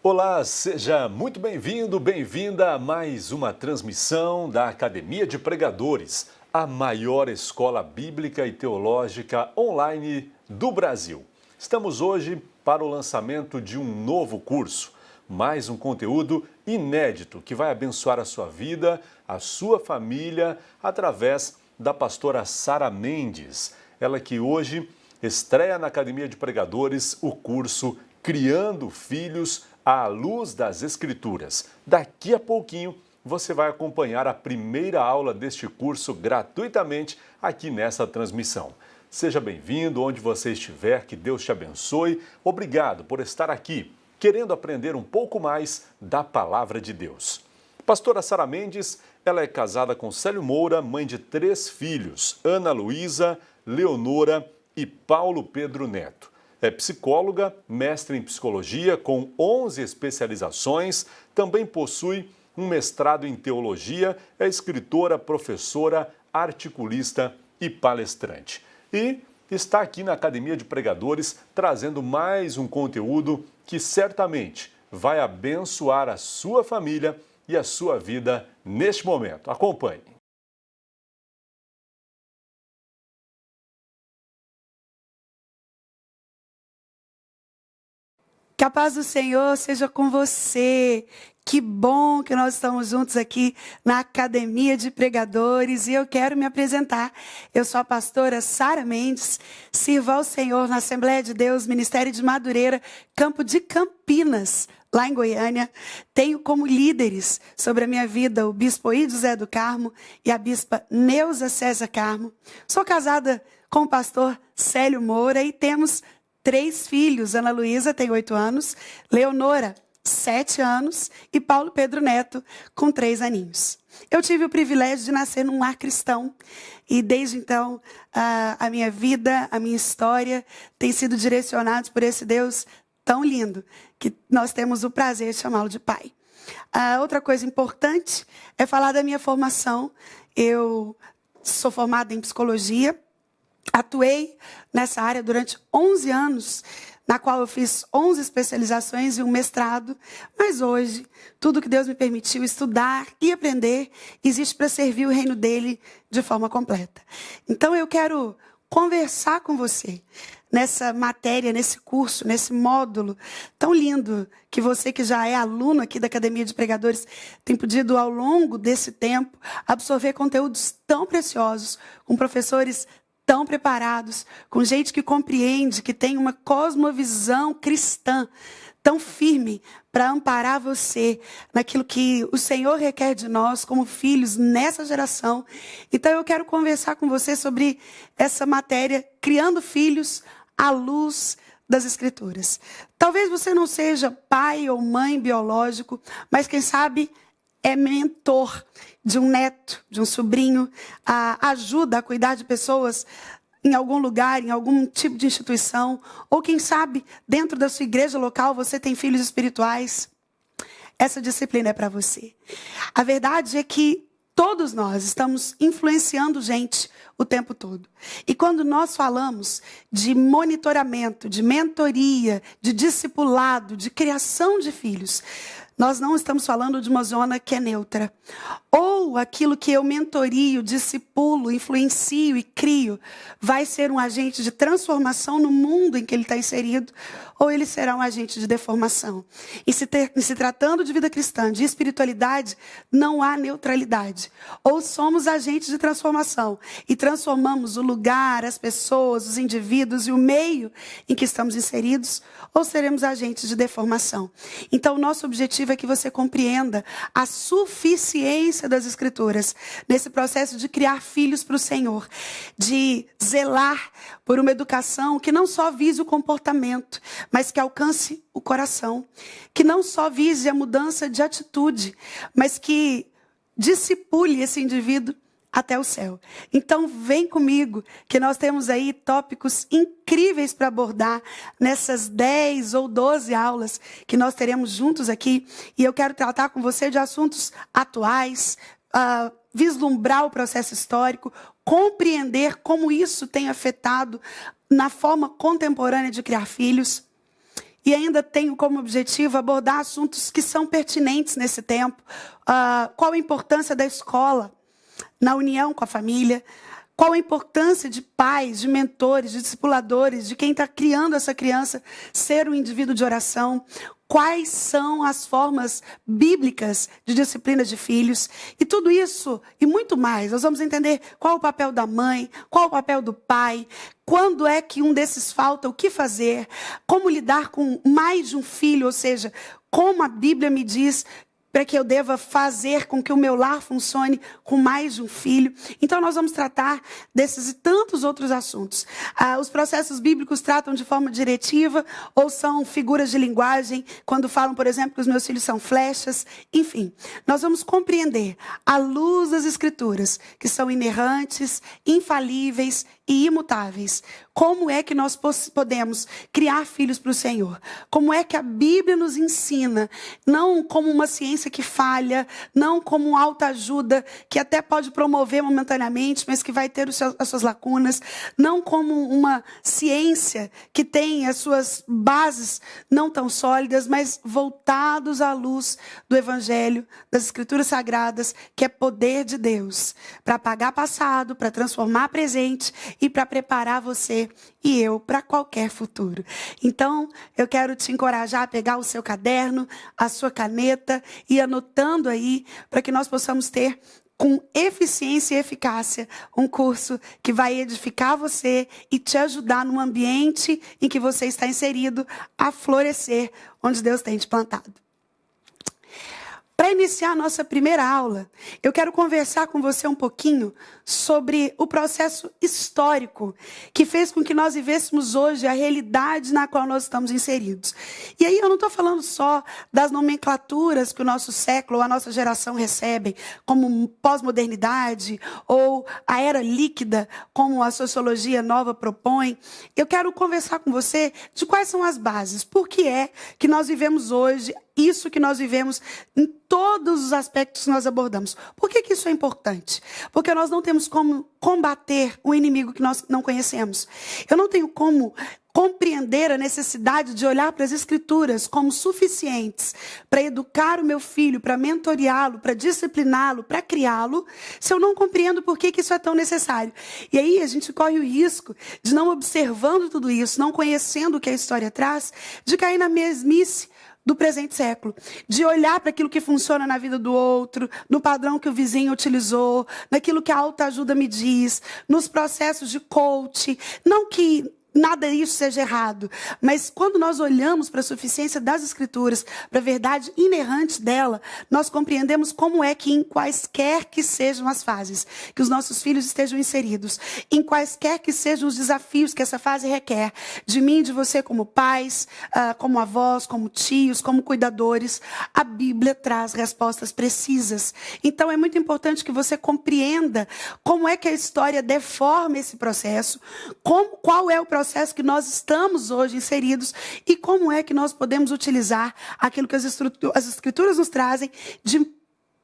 Olá, seja muito bem-vindo, bem-vinda a mais uma transmissão da Academia de Pregadores, a maior escola bíblica e teológica online do Brasil. Estamos hoje para o lançamento de um novo curso, mais um conteúdo inédito que vai abençoar a sua vida, a sua família, através da pastora Sara Mendes. Ela que hoje estreia na Academia de Pregadores o curso Criando Filhos à Luz das Escrituras. Daqui a pouquinho você vai acompanhar a primeira aula deste curso gratuitamente aqui nessa transmissão. Seja bem-vindo onde você estiver, que Deus te abençoe. Obrigado por estar aqui, querendo aprender um pouco mais da Palavra de Deus. Pastora Sara Mendes, ela é casada com Célio Moura, mãe de 3 filhos, Ana Luísa, Leonora e Paulo Pedro Neto. É psicóloga, mestre em psicologia com 11 especializações, também possui um mestrado em teologia, é escritora, professora, articulista e palestrante. E está aqui na Academia de Pregadores trazendo mais um conteúdo que certamente vai abençoar a sua família e a sua vida neste momento. Acompanhe. Que a paz do Senhor seja com você. Que bom que nós estamos juntos aqui na Academia de Pregadores e eu quero me apresentar. Eu sou a pastora Sara Mendes, sirvo ao Senhor na Assembleia de Deus, Ministério de Madureira, Campo de Campinas, lá em Goiânia. Tenho como líderes sobre a minha vida o bispo Ido José do Carmo e a bispa Neuza César Carmo. Sou casada com o pastor Célio Moura e temos 3 filhos. Ana Luísa tem 8 anos, Leonora 7 anos e Paulo Pedro Neto com 3 aninhos. Eu tive o privilégio de nascer num lar cristão e desde então a minha vida, a minha história tem sido direcionados por esse Deus tão lindo que nós temos o prazer de chamá-lo de Pai. Outra coisa importante é falar da minha formação. Eu sou formada em psicologia. Atuei nessa área durante 11 anos, na qual eu fiz 11 especializações e um mestrado, mas hoje, tudo que Deus me permitiu estudar e aprender, existe para servir o reino dele de forma completa. Então eu quero conversar com você nessa matéria, nesse curso, nesse módulo tão lindo que você que já é aluno aqui da Academia de Pregadores tem podido ao longo desse tempo absorver conteúdos tão preciosos, com professores tão preparados, com gente que compreende, que tem uma cosmovisão cristã tão firme para amparar você naquilo que o Senhor requer de nós como filhos nessa geração. Então eu quero conversar com você sobre essa matéria, Criando Filhos à Luz das Escrituras. Talvez você não seja pai ou mãe biológico, mas quem sabe é mentor de um neto, de um sobrinho, ajuda a cuidar de pessoas em algum lugar, em algum tipo de instituição, ou quem sabe, dentro da sua igreja local, você tem filhos espirituais. Essa disciplina é para você. A verdade é que todos nós estamos influenciando gente o tempo todo. E quando nós falamos de monitoramento, de mentoria, de discipulado, de criação de filhos, nós não estamos falando de uma zona que é neutra. Ou aquilo que eu mentorio, discipulo, influencio e crio vai ser um agente de transformação no mundo em que ele está inserido, ou ele será um agente de deformação. E se tratando de vida cristã, de espiritualidade, não há neutralidade. Ou somos agentes de transformação e transformamos o lugar, as pessoas, os indivíduos e o meio em que estamos inseridos, ou seremos agentes de deformação. Então, o nosso objetivo é que você compreenda a suficiência das Escrituras nesse processo de criar filhos para o Senhor, de zelar por uma educação que não só vise o comportamento, mas que alcance o coração, que não só vise a mudança de atitude, mas que discipule esse indivíduo até o céu. Então vem comigo, que nós temos aí tópicos incríveis para abordar nessas 10 ou 12 aulas que nós teremos juntos aqui. E eu quero tratar com você de assuntos atuais, vislumbrar o processo histórico, compreender como isso tem afetado na forma contemporânea de criar filhos. e ainda tenho como objetivo abordar assuntos que são pertinentes nesse tempo. Qual a importância da escola na união com a família? Qual a importância de pais, de mentores, de discipuladores, de quem está criando essa criança ser um indivíduo de oração? Quais são as formas bíblicas de disciplina de filhos? E tudo isso e muito mais. Nós vamos entender qual o papel da mãe, qual o papel do pai, quando é que um desses falta, o que fazer, como lidar com mais de um filho, ou seja, como a Bíblia me diz para que eu deva fazer com que o meu lar funcione com mais de um filho. Então, nós vamos tratar desses e tantos outros assuntos. Os processos bíblicos tratam de forma diretiva ou são figuras de linguagem, quando falam, por exemplo, que os meus filhos são flechas. Enfim, nós vamos compreender, à luz das Escrituras, que são inerrantes, infalíveis e imutáveis, como é que nós podemos criar filhos para o Senhor. Como é que a Bíblia nos ensina, não como uma ciência que falha, não como autoajuda, que até pode promover momentaneamente, mas que vai ter as suas lacunas, não como uma ciência que tem as suas bases não tão sólidas, mas voltados à luz do Evangelho, das Escrituras Sagradas, que é poder de Deus, para apagar passado, para transformar presente e para preparar você e eu para qualquer futuro. Então, eu quero te encorajar a pegar o seu caderno, a sua caneta e anotando aí para que nós possamos ter com eficiência e eficácia um curso que vai edificar você e te ajudar no ambiente em que você está inserido a florescer onde Deus tem te plantado. Para iniciar a nossa primeira aula, eu quero conversar com você um pouquinho sobre o processo histórico que fez com que nós vivêssemos hoje a realidade na qual nós estamos inseridos. E aí eu não estou falando só das nomenclaturas que o nosso século ou a nossa geração recebem, como pós-modernidade ou a era líquida, como a sociologia nova propõe. Eu quero conversar com você de quais são as bases, por que é que nós vivemos hoje isso que nós vivemos em todos os aspectos que nós abordamos. Por que isso é importante? Porque nós não temos como combater o inimigo que nós não conhecemos. Eu não tenho como compreender a necessidade de olhar para as Escrituras como suficientes para educar o meu filho, para mentoreá-lo, para discipliná-lo, para criá-lo, se eu não compreendo por que isso é tão necessário. E aí a gente corre o risco de, não observando tudo isso, não conhecendo o que a história traz, de cair na mesmice do presente século, de olhar para aquilo que funciona na vida do outro, no padrão que o vizinho utilizou, naquilo que a autoajuda me diz, nos processos de coach, não que nada disso seja errado, mas quando nós olhamos para a suficiência das Escrituras, para a verdade inerrante dela, nós compreendemos como é que em quaisquer que sejam as fases, que os nossos filhos estejam inseridos, em quaisquer que sejam os desafios que essa fase requer, de mim e de você como pais, como avós, como tios, como cuidadores, a Bíblia traz respostas precisas. Então é muito importante que você compreenda como é que a história deforma esse processo, qual é o processo que nós estamos hoje inseridos e como é que nós podemos utilizar aquilo que as Escrituras nos trazem de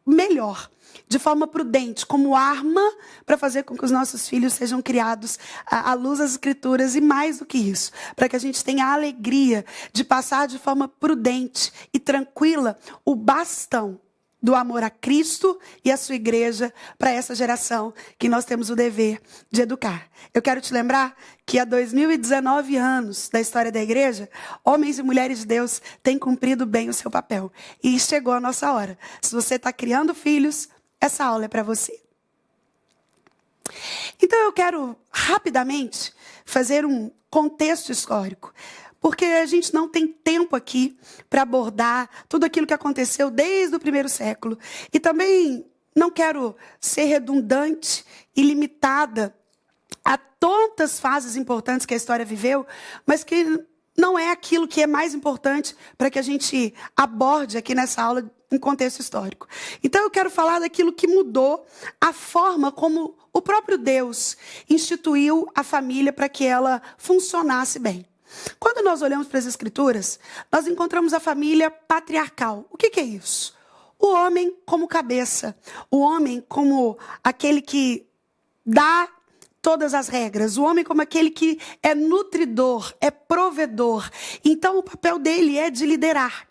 melhor, de forma prudente, como arma para fazer com que os nossos filhos sejam criados à luz das Escrituras e mais do que isso, para que a gente tenha a alegria de passar de forma prudente e tranquila o bastão do amor a Cristo e a sua igreja para essa geração que nós temos o dever de educar. Eu quero te lembrar que há 2019 anos da história da igreja, homens e mulheres de Deus têm cumprido bem o seu papel. E chegou a nossa hora. Se você está criando filhos, essa aula é para você. Então eu quero rapidamente fazer um contexto histórico, porque a gente não tem tempo aqui para abordar tudo aquilo que aconteceu desde o primeiro século. E também não quero ser redundante e limitada a tantas fases importantes que a história viveu, mas que não é aquilo que é mais importante para que a gente aborde aqui nessa aula em contexto histórico. Então eu quero falar daquilo que mudou a forma como o próprio Deus instituiu a família para que ela funcionasse bem. Quando nós olhamos para as Escrituras, nós encontramos a família patriarcal. O que é isso? O homem como cabeça, o homem como aquele que dá todas as regras, o homem como aquele que é nutridor, é provedor. Então o papel dele é de liderar.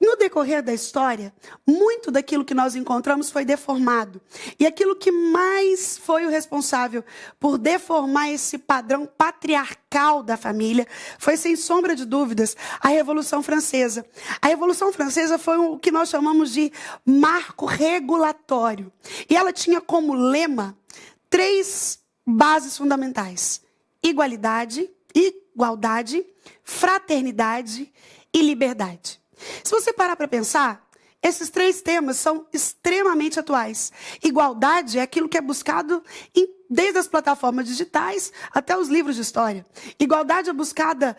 No decorrer da história, muito daquilo que nós encontramos foi deformado. E aquilo que mais foi o responsável por deformar esse padrão patriarcal da família foi, sem sombra de dúvidas, a Revolução Francesa. A Revolução Francesa foi o que nós chamamos de marco regulatório. E ela tinha como lema 3 bases fundamentais: igualdade, fraternidade e liberdade. Se você parar para pensar, esses 3 temas são extremamente atuais. Igualdade é aquilo que é buscado desde as plataformas digitais até os livros de história. Igualdade é buscada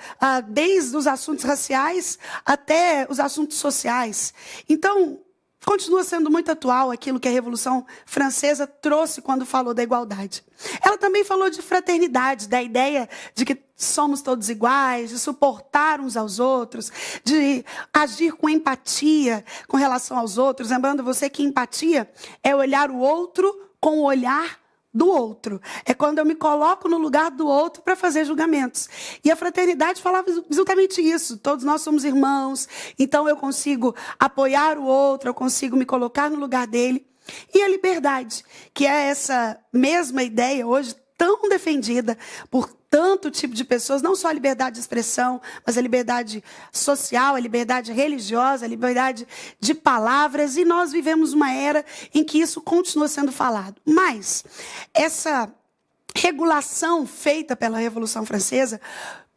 desde os assuntos raciais até os assuntos sociais. Então, continua sendo muito atual aquilo que a Revolução Francesa trouxe quando falou da igualdade. Ela também falou de fraternidade, da ideia de que somos todos iguais, de suportar uns aos outros, de agir com empatia com relação aos outros. Lembrando você que empatia é olhar o outro com o olhar do outro. É quando eu me coloco no lugar do outro para fazer julgamentos. E a fraternidade falava exatamente isso. Todos nós somos irmãos, então eu consigo apoiar o outro, eu consigo me colocar no lugar dele. E a liberdade, que é essa mesma ideia hoje tão defendida por tanto tipo de pessoas, não só a liberdade de expressão, mas a liberdade social, a liberdade religiosa, a liberdade de palavras, e nós vivemos uma era em que isso continua sendo falado. Mas essa regulação feita pela Revolução Francesa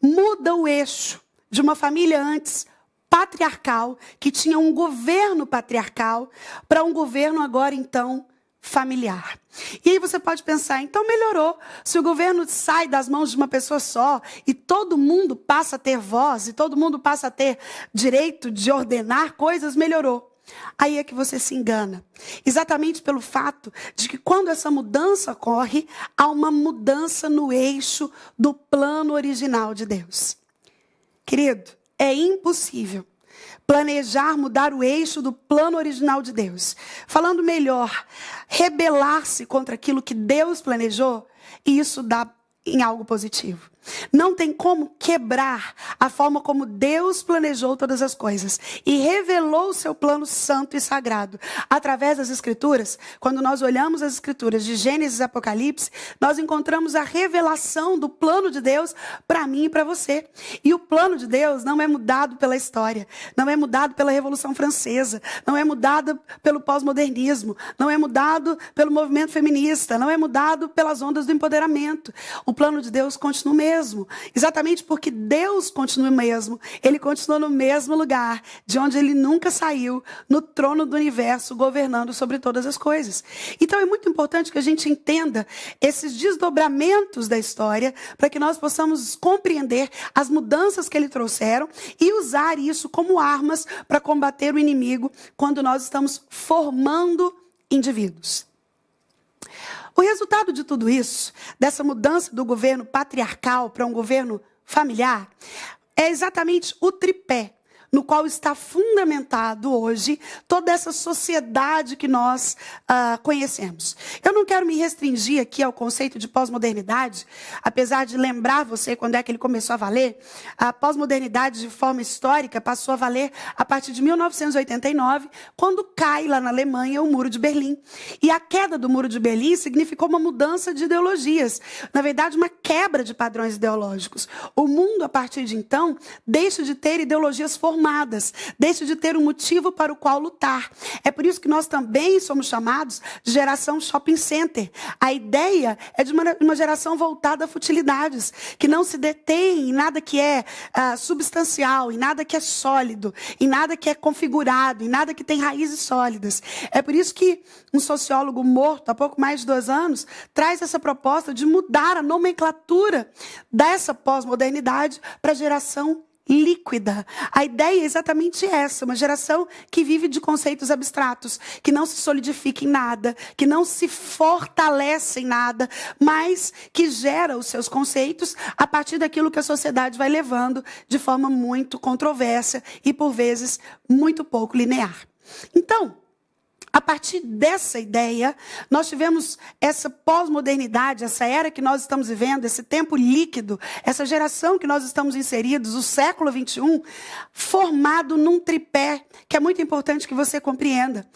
muda o eixo de uma família antes patriarcal, que tinha um governo patriarcal, para um governo agora, então, familiar. E aí você pode pensar, então melhorou. Se o governo sai das mãos de uma pessoa só e todo mundo passa a ter voz e todo mundo passa a ter direito de ordenar coisas, melhorou. Aí é que você se engana. Exatamente pelo fato de que quando essa mudança ocorre, há uma mudança no eixo do plano original de Deus. Querido, é impossível planejar mudar o eixo do plano original de Deus. Falando melhor, rebelar-se contra aquilo que Deus planejou, e isso dá em algo positivo. Não tem como quebrar a forma como Deus planejou todas as coisas e revelou o seu plano santo e sagrado. Através das Escrituras, quando nós olhamos as Escrituras de Gênesis e Apocalipse, nós encontramos a revelação do plano de Deus para mim e para você. E o plano de Deus não é mudado pela história, não é mudado pela Revolução Francesa, não é mudado pelo pós-modernismo, não é mudado pelo movimento feminista, não é mudado pelas ondas do empoderamento. O plano de Deus continua o mesmo. Exatamente porque Deus continua o mesmo. Ele continua no mesmo lugar, de onde ele nunca saiu, no trono do universo, governando sobre todas as coisas. Então é muito importante que a gente entenda esses desdobramentos da história, para que nós possamos compreender as mudanças que ele trouxeram e usar isso como armas para combater o inimigo quando nós estamos formando indivíduos. O resultado de tudo isso, dessa mudança do governo patriarcal para um governo familiar, é exatamente o tripé no qual está fundamentado hoje toda essa sociedade que nós conhecemos. Eu não quero me restringir aqui ao conceito de pós-modernidade, apesar de lembrar você quando é que ele começou a valer. A pós-modernidade, de forma histórica, passou a valer a partir de 1989, quando cai lá na Alemanha o Muro de Berlim. E a queda do Muro de Berlim significou uma mudança de ideologias, na verdade, uma quebra de padrões ideológicos. O mundo, a partir de então, deixa de ter ideologias formadas, deixa de ter um motivo para o qual lutar. É por isso que nós também somos chamados de geração shopping center. A ideia é de uma geração voltada a futilidades, que não se detém em nada que é substancial, em nada que é sólido, em nada que é configurado, em nada que tem raízes sólidas. É por isso que um sociólogo morto há pouco mais de 2 anos traz essa proposta de mudar a nomenclatura dessa pós-modernidade para a geração líquida. A ideia é exatamente essa, uma geração que vive de conceitos abstratos, que não se solidifica em nada, que não se fortalece em nada, mas que gera os seus conceitos a partir daquilo que a sociedade vai levando de forma muito controversa e, por vezes, muito pouco linear. Então, A partir dessa ideia, nós tivemos essa pós-modernidade, essa era que nós estamos vivendo, esse tempo líquido, essa geração que nós estamos inseridos, o século XXI, formado num tripé, que é muito importante que você compreenda.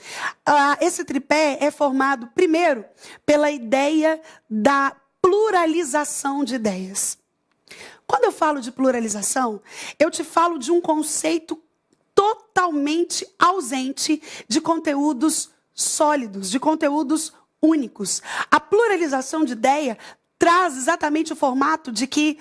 Esse tripé é formado, primeiro, pela ideia da pluralização de ideias. Quando eu falo de pluralização, eu te falo de um conceito totalmente ausente de conteúdos sólidos, de conteúdos únicos. A pluralização de ideia traz exatamente o formato de que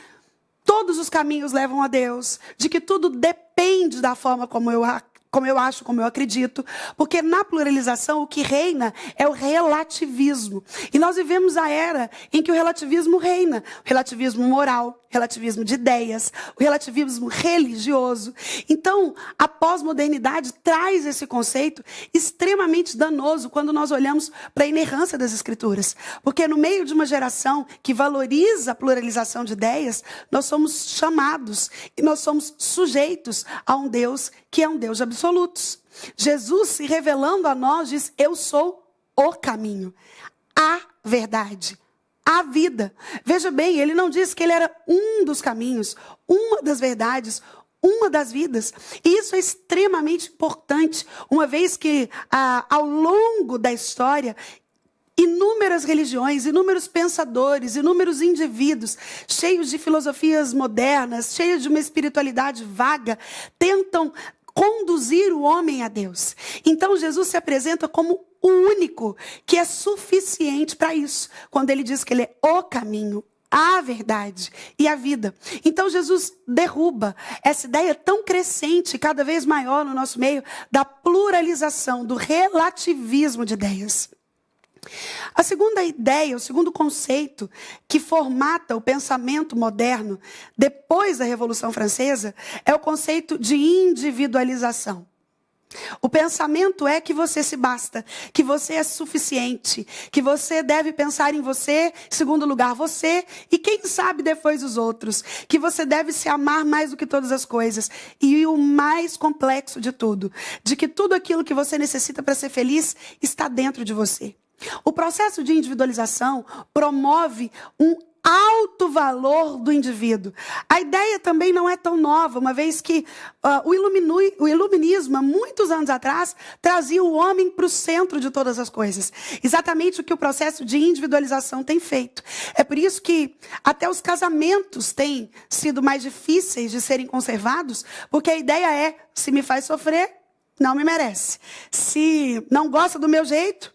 todos os caminhos levam a Deus, de que tudo depende da forma como eu acho, como eu acredito, porque na pluralização o que reina é o relativismo. E nós vivemos a era em que o relativismo reina. O relativismo moral, o relativismo de ideias, o relativismo religioso. Então, a pós-modernidade traz esse conceito extremamente danoso quando nós olhamos para a inerrância das Escrituras. Porque no meio de uma geração que valoriza a pluralização de ideias, nós somos chamados e nós somos sujeitos a um Deus que é um Deus de absolutos. Jesus, se revelando a nós, diz: eu sou o caminho, a verdade, a vida. Veja bem, ele não disse que ele era um dos caminhos, uma das verdades, uma das vidas. E isso é extremamente importante, uma vez que ao longo da história, inúmeras religiões, inúmeros pensadores, inúmeros indivíduos, cheios de filosofias modernas, cheios de uma espiritualidade vaga, tentam conduzir o homem a Deus. Então Jesus se apresenta como o único que é suficiente para isso, quando ele diz que ele é o caminho, a verdade e a vida. Então Jesus derruba essa ideia tão crescente, cada vez maior no nosso meio, da pluralização, do relativismo de ideias. A segunda ideia, o segundo conceito que formata o pensamento moderno depois da Revolução Francesa é o conceito de individualização. O pensamento é que você se basta, que você é suficiente, que você deve pensar em você, em segundo lugar você, e quem sabe depois os outros, que você deve se amar mais do que todas as coisas. E o mais complexo de tudo, de que tudo aquilo que você necessita para ser feliz está dentro de você. O processo de individualização promove um alto valor do indivíduo. A ideia também não é tão nova, uma vez que o iluminismo, há muitos anos atrás, trazia o homem para o centro de todas as coisas. Exatamente o que o processo de individualização tem feito. É por isso que até os casamentos têm sido mais difíceis de serem conservados, porque a ideia é: se me faz sofrer, não me merece. Se não gosta do meu jeito,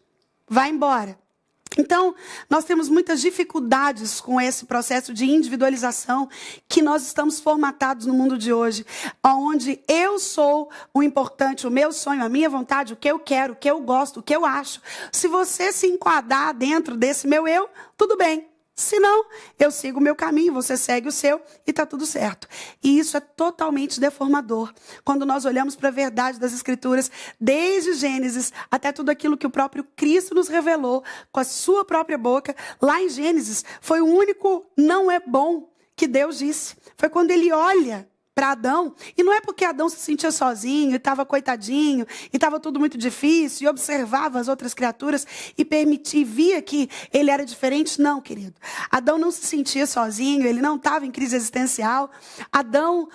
vai embora. Então, nós temos muitas dificuldades com esse processo de individualização que nós estamos formatados no mundo de hoje, onde eu sou o importante, o meu sonho, a minha vontade, o que eu quero, o que eu gosto, o que eu acho. Se você se enquadrar dentro desse meu eu, tudo bem. Se não, eu sigo o meu caminho, você segue o seu e está tudo certo. E isso é totalmente deformador. Quando nós olhamos para a verdade das Escrituras, desde Gênesis até tudo aquilo que o próprio Cristo nos revelou com a sua própria boca, lá em Gênesis, foi o único não é bom que Deus disse. Foi quando ele olha para Adão, e não é porque Adão se sentia sozinho, e estava coitadinho, e estava tudo muito difícil, e observava as outras criaturas, e via que ele era diferente. Não, querido. Adão não se sentia sozinho, ele não estava em crise existencial. Adão,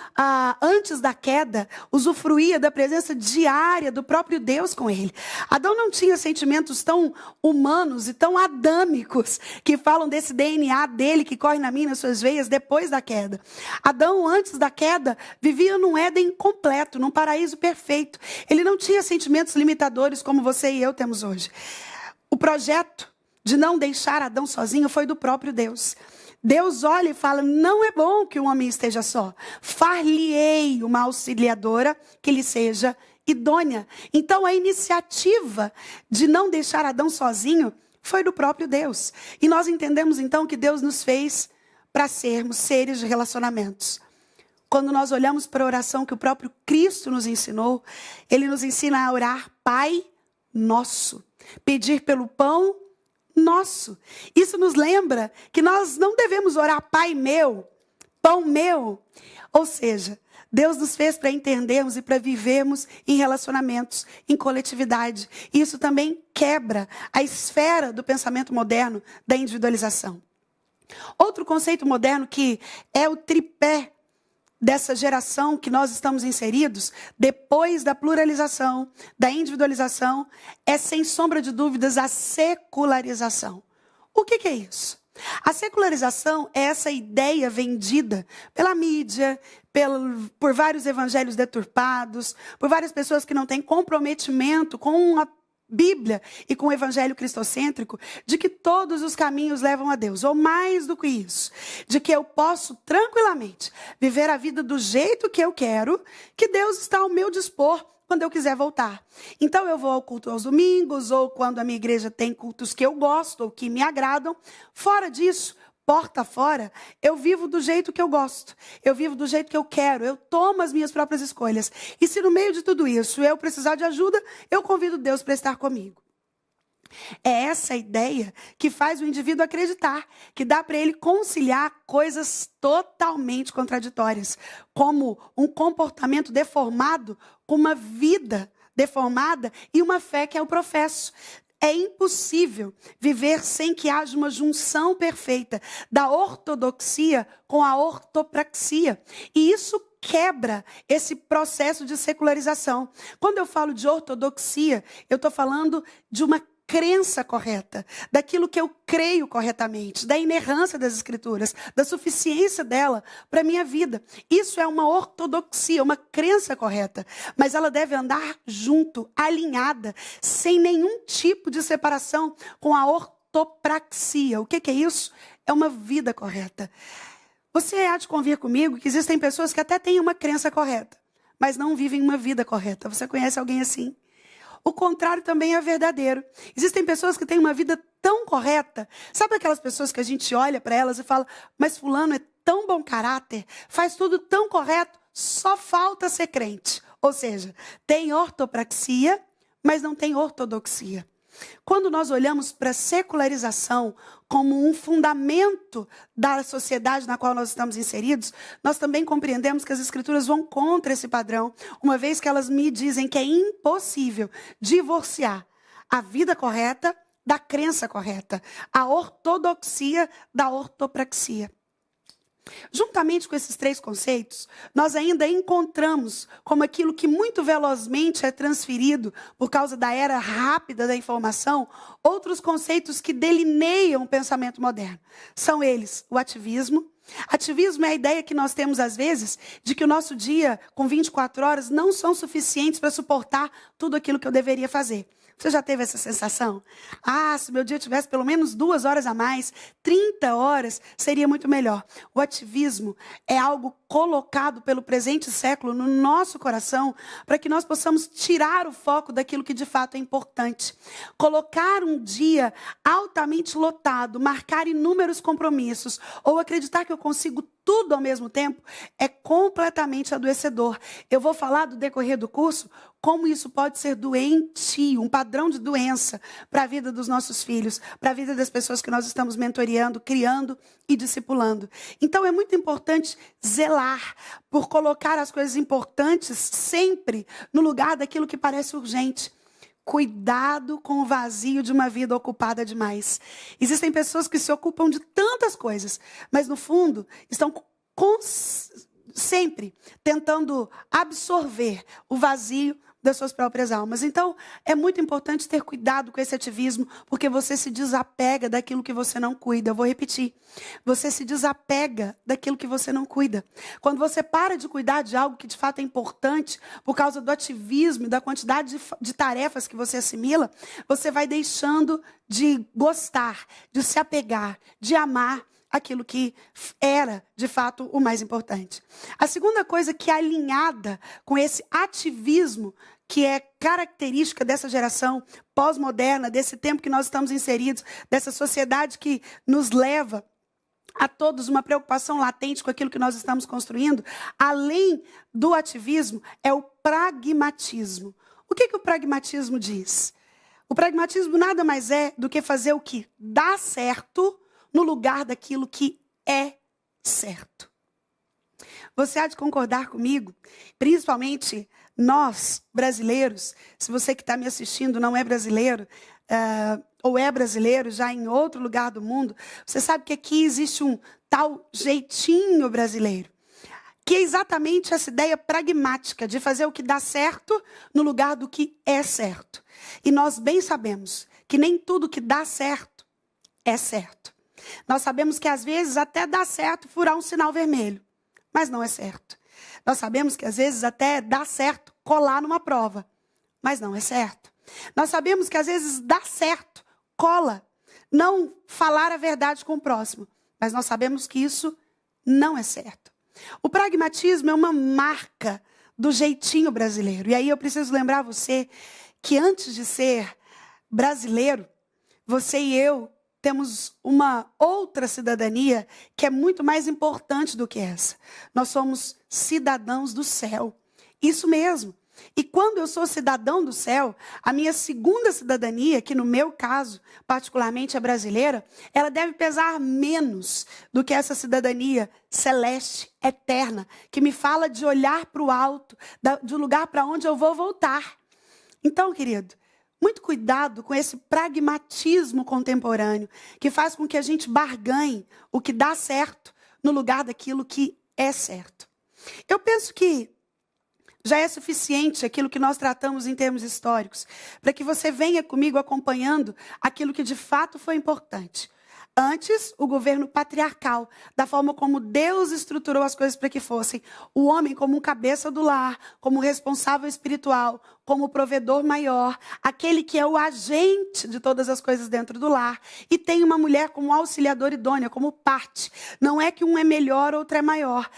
antes da queda, usufruía da presença diária do próprio Deus com ele. Adão não tinha sentimentos tão humanos e tão adâmicos, que falam desse DNA dele, que corre na minha e nas suas veias, depois da queda. Adão, antes da queda, vivia num Éden completo, num paraíso perfeito. Ele não tinha sentimentos limitadores como você e eu temos hoje. O projeto de não deixar Adão sozinho foi do próprio Deus. Deus olha e fala: não é bom que o homem esteja só. Far-lhe-ei uma auxiliadora que lhe seja idônea. Então a iniciativa de não deixar Adão sozinho foi do próprio Deus. E nós entendemos então que Deus nos fez para sermos seres de relacionamentos. Quando nós olhamos para a oração que o próprio Cristo nos ensinou, ele nos ensina a orar Pai Nosso, pedir pelo pão nosso. Isso nos lembra que nós não devemos orar Pai meu, pão meu. Ou seja, Deus nos fez para entendermos e para vivermos em relacionamentos, em coletividade. E isso também quebra a esfera do pensamento moderno da individualização. Outro conceito moderno que é o tripé dessa geração que nós estamos inseridos, depois da pluralização, da individualização, é sem sombra de dúvidas a secularização. O que é isso? A secularização é essa ideia vendida pela mídia, por vários evangelhos deturpados, por várias pessoas que não têm comprometimento com a Bíblia e com o evangelho cristocêntrico, de que todos os caminhos levam a Deus, ou mais do que isso, de que eu posso tranquilamente viver a vida do jeito que eu quero, que Deus está ao meu dispor quando eu quiser voltar. Então eu vou ao culto aos domingos, ou quando a minha igreja tem cultos que eu gosto, ou que me agradam. Fora disso, porta fora, eu vivo do jeito que eu gosto, eu vivo do jeito que eu quero, eu tomo as minhas próprias escolhas. E se no meio de tudo isso eu precisar de ajuda, eu convido Deus para estar comigo. É essa ideia que faz o indivíduo acreditar, que dá para ele conciliar coisas totalmente contraditórias, como um comportamento deformado com uma vida deformada e uma fé que eu professo. É impossível viver sem que haja uma junção perfeita da ortodoxia com a ortopraxia. E isso quebra esse processo de secularização. Quando eu falo de ortodoxia, eu estou falando de uma crença correta, daquilo que eu creio corretamente, da inerrância das Escrituras, da suficiência dela para a minha vida. Isso é uma ortodoxia, uma crença correta, mas ela deve andar junto, alinhada, sem nenhum tipo de separação com a ortopraxia. O que é isso? É uma vida correta. Você há de convir comigo que existem pessoas que até têm uma crença correta, mas não vivem uma vida correta. Você conhece alguém assim? O contrário também é verdadeiro. Existem pessoas que têm uma vida tão correta. Sabe aquelas pessoas que a gente olha para elas e fala, mas fulano é tão bom caráter, faz tudo tão correto, só falta ser crente. Ou seja, tem ortopraxia, mas não tem ortodoxia. Quando nós olhamos para a secularização como um fundamento da sociedade na qual nós estamos inseridos, nós também compreendemos que as Escrituras vão contra esse padrão, uma vez que elas me dizem que é impossível divorciar a vida correta da crença correta, a ortodoxia da ortopraxia. Juntamente com esses três conceitos, nós ainda encontramos como aquilo que muito velozmente é transferido por causa da era rápida da informação, outros conceitos que delineiam o pensamento moderno. São eles o ativismo. Ativismo é a ideia que nós temos às vezes de que o nosso dia com 24 horas não são suficientes para suportar tudo aquilo que eu deveria fazer. Você já teve essa sensação? Ah, se meu dia tivesse pelo menos 2 horas a mais, 30 horas, seria muito melhor. O ativismo é algo colocado pelo presente século no nosso coração para que nós possamos tirar o foco daquilo que de fato é importante. Colocar um dia altamente lotado, marcar inúmeros compromissos ou acreditar que eu consigo tudo ao mesmo tempo é completamente adoecedor. Eu vou falar do decorrer do curso como isso pode ser doentio, um padrão de doença para a vida dos nossos filhos, para a vida das pessoas que nós estamos mentoreando, criando e discipulando. Então é muito importante zelar por colocar as coisas importantes sempre no lugar daquilo que parece urgente. Cuidado com o vazio de uma vida ocupada demais. Existem pessoas que se ocupam de tantas coisas, mas no fundo estão sempre tentando absorver o vazio das suas próprias almas. Então, é muito importante ter cuidado com esse ativismo, porque você se desapega daquilo que você não cuida. Eu vou repetir. Você se desapega daquilo que você não cuida. Quando você para de cuidar de algo que de fato é importante, por causa do ativismo e da quantidade de tarefas que você assimila, você vai deixando de gostar, de se apegar, de amar aquilo que era, de fato, o mais importante. A segunda coisa que é alinhada com esse ativismo, que é característica dessa geração pós-moderna, desse tempo que nós estamos inseridos, dessa sociedade que nos leva a todos uma preocupação latente com aquilo que nós estamos construindo, além do ativismo, é o pragmatismo. O que o pragmatismo diz? O pragmatismo nada mais é do que fazer o que dá certo no lugar daquilo que é certo. você há de concordar comigo, principalmente nós, brasileiros, se você que está me assistindo não é brasileiro, ou é brasileiro já em outro lugar do mundo, você sabe que aqui existe um tal jeitinho brasileiro, que é exatamente essa ideia pragmática de fazer o que dá certo no lugar do que é certo. E nós bem sabemos que nem tudo que dá certo é certo. Nós sabemos que às vezes até dá certo furar um sinal vermelho, mas não é certo. Nós sabemos que às vezes até dá certo colar numa prova, mas não é certo. Nós sabemos que às vezes dá certo, cola, não falar a verdade com o próximo, mas nós sabemos que isso não é certo. O pragmatismo é uma marca do jeitinho brasileiro. E aí eu preciso lembrar você que antes de ser brasileiro, você e eu temos uma outra cidadania que é muito mais importante do que essa. Nós somos cidadãos do céu. Isso mesmo. E quando eu sou cidadão do céu, a minha segunda cidadania, que no meu caso, particularmente é brasileira, ela deve pesar menos do que essa cidadania celeste, eterna, que me fala de olhar para o alto, do lugar para onde eu vou voltar. Então, querido, muito cuidado com esse pragmatismo contemporâneo, que faz com que a gente barganhe o que dá certo no lugar daquilo que é certo. Eu penso que já é suficiente aquilo que nós tratamos em termos históricos, para que você venha comigo acompanhando aquilo que de fato foi importante. Antes, o governo patriarcal, da forma como Deus estruturou as coisas para que fossem o homem como um cabeça do lar, como responsável espiritual, como provedor maior, aquele que é o agente de todas as coisas dentro do lar, e tem uma mulher como auxiliadora idônea, como parte. Não é que um é melhor, outro é maior,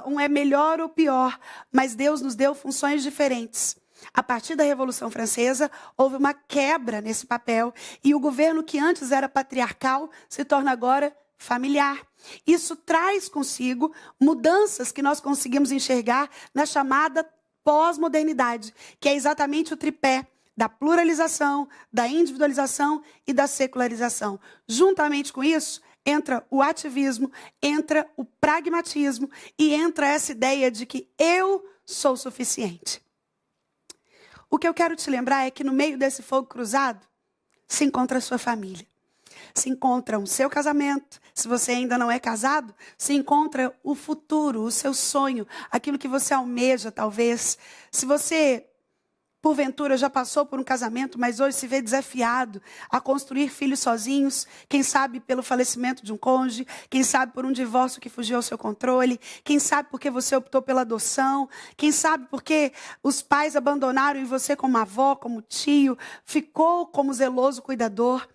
um é melhor ou pior, mas Deus nos deu funções diferentes. A partir da Revolução Francesa, houve uma quebra nesse papel e o governo que antes era patriarcal se torna agora familiar. Isso traz consigo mudanças que nós conseguimos enxergar na chamada pós-modernidade, que é exatamente o tripé da pluralização, da individualização e da secularização. Juntamente com isso, entra o ativismo, entra o pragmatismo e entra essa ideia de que eu sou suficiente. O que eu quero te lembrar é que no meio desse fogo cruzado se encontra a sua família. Se encontra o seu casamento, se você ainda não é casado, se encontra o futuro, o seu sonho, aquilo que você almeja talvez. Se você, porventura, já passou por um casamento, mas hoje se vê desafiado a construir filhos sozinhos, quem sabe pelo falecimento de um cônjuge, quem sabe por um divórcio que fugiu ao seu controle, quem sabe porque você optou pela adoção, quem sabe porque os pais abandonaram e você como avó, como tio, ficou como zeloso cuidador.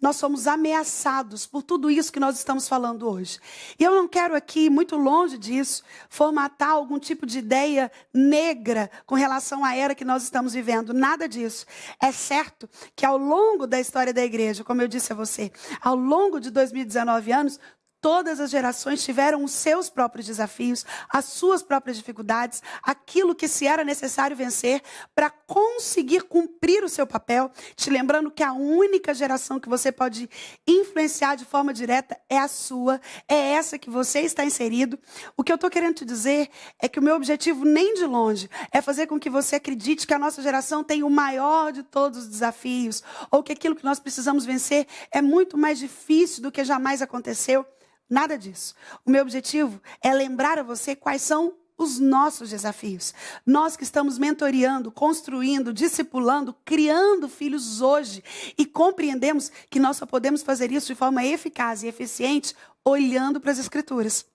Nós somos ameaçados por tudo isso que nós estamos falando hoje. E eu não quero aqui, muito longe disso, formatar algum tipo de ideia negra com relação à era que nós estamos vivendo. Nada disso. É certo que ao longo da história da igreja, como eu disse a você, ao longo de 2019 anos, todas as gerações tiveram os seus próprios desafios, as suas próprias dificuldades, aquilo que se era necessário vencer para conseguir cumprir o seu papel. Te lembrando que a única geração que você pode influenciar de forma direta é a sua, é essa que você está inserido. O que eu estou querendo te dizer é que o meu objetivo nem de longe é fazer com que você acredite que a nossa geração tem o maior de todos os desafios, ou que aquilo que nós precisamos vencer é muito mais difícil do que jamais aconteceu. Nada disso. O meu objetivo é lembrar a você quais são os nossos desafios. Nós que estamos mentoreando, construindo, discipulando, criando filhos hoje e compreendemos que nós só podemos fazer isso de forma eficaz e eficiente olhando para as Escrituras.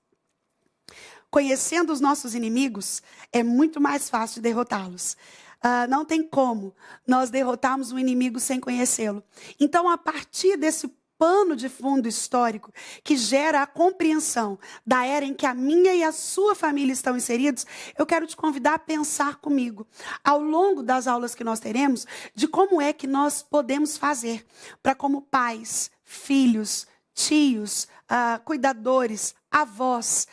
Conhecendo os nossos inimigos, é muito mais fácil de derrotá-los. Não tem como nós derrotarmos um inimigo sem conhecê-lo. Então, a partir desse pano de fundo histórico que gera a compreensão da era em que a minha e a sua família estão inseridos, eu quero te convidar a pensar comigo, ao longo das aulas que nós teremos, de como é que nós podemos fazer para, como pais, filhos, tios, cuidadores, avós,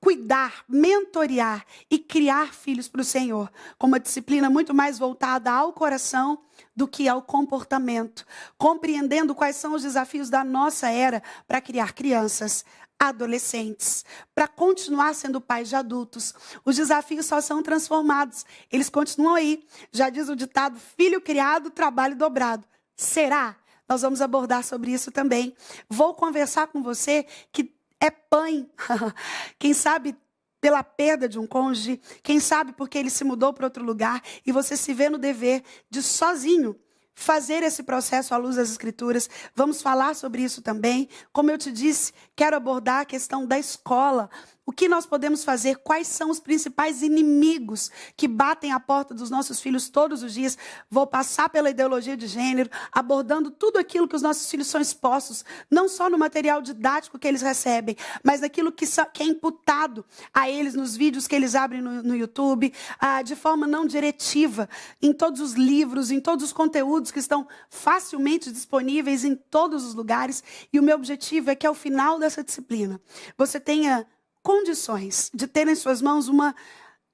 cuidar, mentorear e criar filhos para o Senhor, com uma disciplina muito mais voltada ao coração do que ao comportamento, compreendendo quais são os desafios da nossa era para criar crianças adolescentes, para continuar sendo pais de adultos. Os desafios só são transformados, eles continuam aí. Já diz o ditado, filho criado, trabalho dobrado. Será? Nós vamos abordar sobre isso também. Vou conversar com você que é pai, quem sabe pela perda de um cônjuge, quem sabe porque ele se mudou para outro lugar e você se vê no dever de sozinho fazer esse processo à luz das Escrituras. Vamos falar sobre isso também. Como eu te disse, quero abordar a questão da escola. O que nós podemos fazer? Quais são os principais inimigos que batem à porta dos nossos filhos todos os dias? Vou passar pela ideologia de gênero, abordando tudo aquilo que os nossos filhos são expostos, não só no material didático que eles recebem, mas naquilo que é imputado a eles nos vídeos que eles abrem no YouTube, de forma não diretiva, em todos os livros, em todos os conteúdos que estão facilmente disponíveis em todos os lugares. E o meu objetivo é que ao final dessa disciplina, você tenha condições de ter em suas mãos uma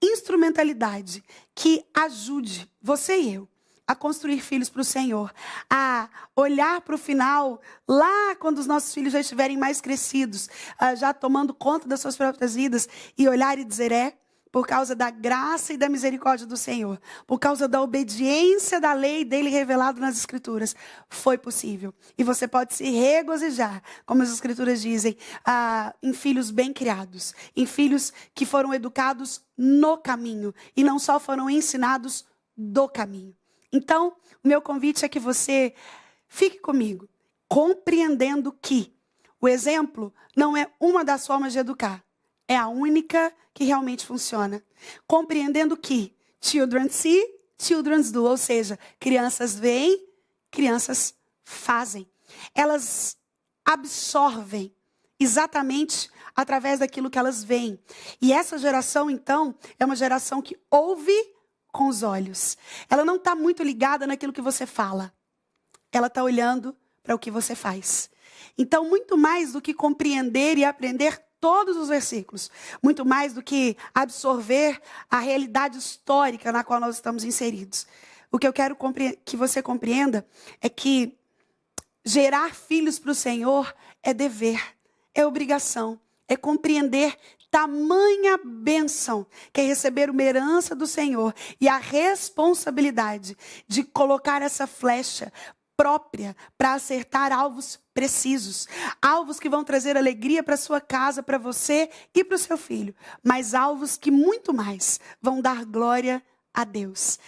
instrumentalidade que ajude você e eu a construir filhos para o Senhor, a olhar para o final, lá quando os nossos filhos já estiverem mais crescidos, já tomando conta das suas próprias vidas, e olhar e dizer, por causa da graça e da misericórdia do Senhor, por causa da obediência da lei dele revelado nas Escrituras, foi possível. E você pode se regozijar, como as Escrituras dizem, em filhos bem criados, em filhos que foram educados no caminho e não só foram ensinados do caminho. Então, o meu convite é que você fique comigo, compreendendo que o exemplo não é uma das formas de educar, é a única que realmente funciona. Compreendendo que children see, children do, ou seja, crianças veem, crianças fazem. Elas absorvem exatamente através daquilo que elas veem. E essa geração, então, é uma geração que ouve com os olhos. Ela não está muito ligada naquilo que você fala. Ela está olhando para o que você faz. Então, muito mais do que compreender e aprender todos os versículos, muito mais do que absorver a realidade histórica na qual nós estamos inseridos. O que eu quero que você compreenda é que gerar filhos para o Senhor é dever, é obrigação, é compreender tamanha bênção que é receber uma herança do Senhor e a responsabilidade de colocar essa flecha própria para acertar alvos precisos, alvos que vão trazer alegria para sua casa, para você e para o seu filho, mas alvos que muito mais vão dar glória a Deus,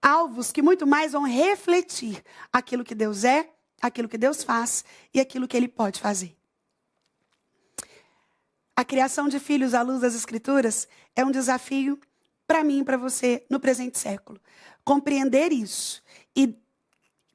alvos que muito mais vão refletir aquilo que Deus é, aquilo que Deus faz e aquilo que Ele pode fazer. A criação de filhos à luz das Escrituras é um desafio para mim e para você no presente século. Compreender isso e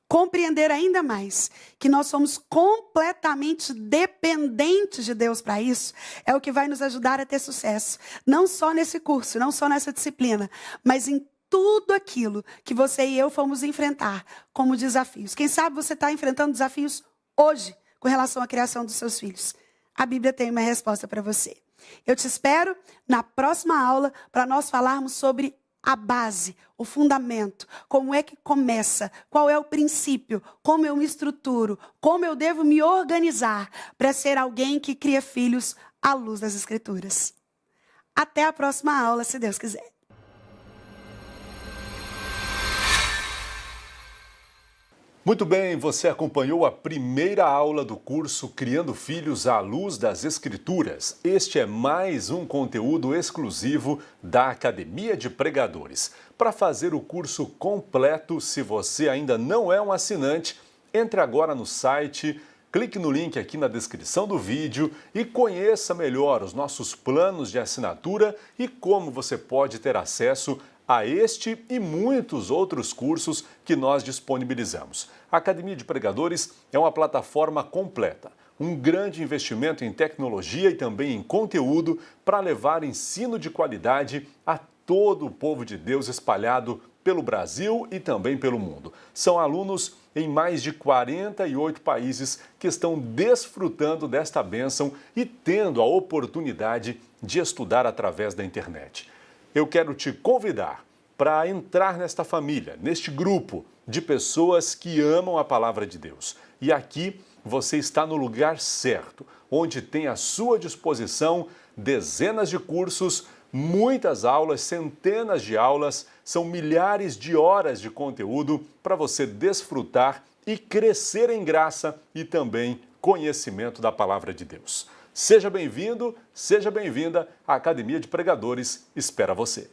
compreender ainda mais que nós somos completamente dependentes de Deus para isso, é o que vai nos ajudar a ter sucesso. Não só nesse curso, não só nessa disciplina, mas em tudo aquilo que você e eu fomos enfrentar como desafios. Quem sabe você está enfrentando desafios hoje com relação à criação dos seus filhos. A Bíblia tem uma resposta para você. Eu te espero na próxima aula para nós falarmos sobre a base, o fundamento, como é que começa, qual é o princípio, como eu me estruturo, como eu devo me organizar para ser alguém que cria filhos à luz das Escrituras. Até a próxima aula, se Deus quiser. Muito bem, você acompanhou a primeira aula do curso Criando Filhos à Luz das Escrituras. Este é mais um conteúdo exclusivo da Academia de Pregadores. Para fazer o curso completo, se você ainda não é um assinante, entre agora no site, clique no link aqui na descrição do vídeo e conheça melhor os nossos planos de assinatura e como você pode ter acesso a este e muitos outros cursos que nós disponibilizamos. A Academia de Pregadores é uma plataforma completa, um grande investimento em tecnologia e também em conteúdo para levar ensino de qualidade a todo o povo de Deus espalhado pelo Brasil e também pelo mundo. São alunos em mais de 48 países que estão desfrutando desta bênção e tendo a oportunidade de estudar através da internet. Eu quero te convidar para entrar nesta família, neste grupo de pessoas que amam a palavra de Deus. E aqui você está no lugar certo, onde tem à sua disposição dezenas de cursos, muitas aulas, centenas de aulas, são milhares de horas de conteúdo para você desfrutar e crescer em graça e também conhecimento da palavra de Deus. Seja bem-vindo, seja bem-vinda, a Academia de Pregadores espera você.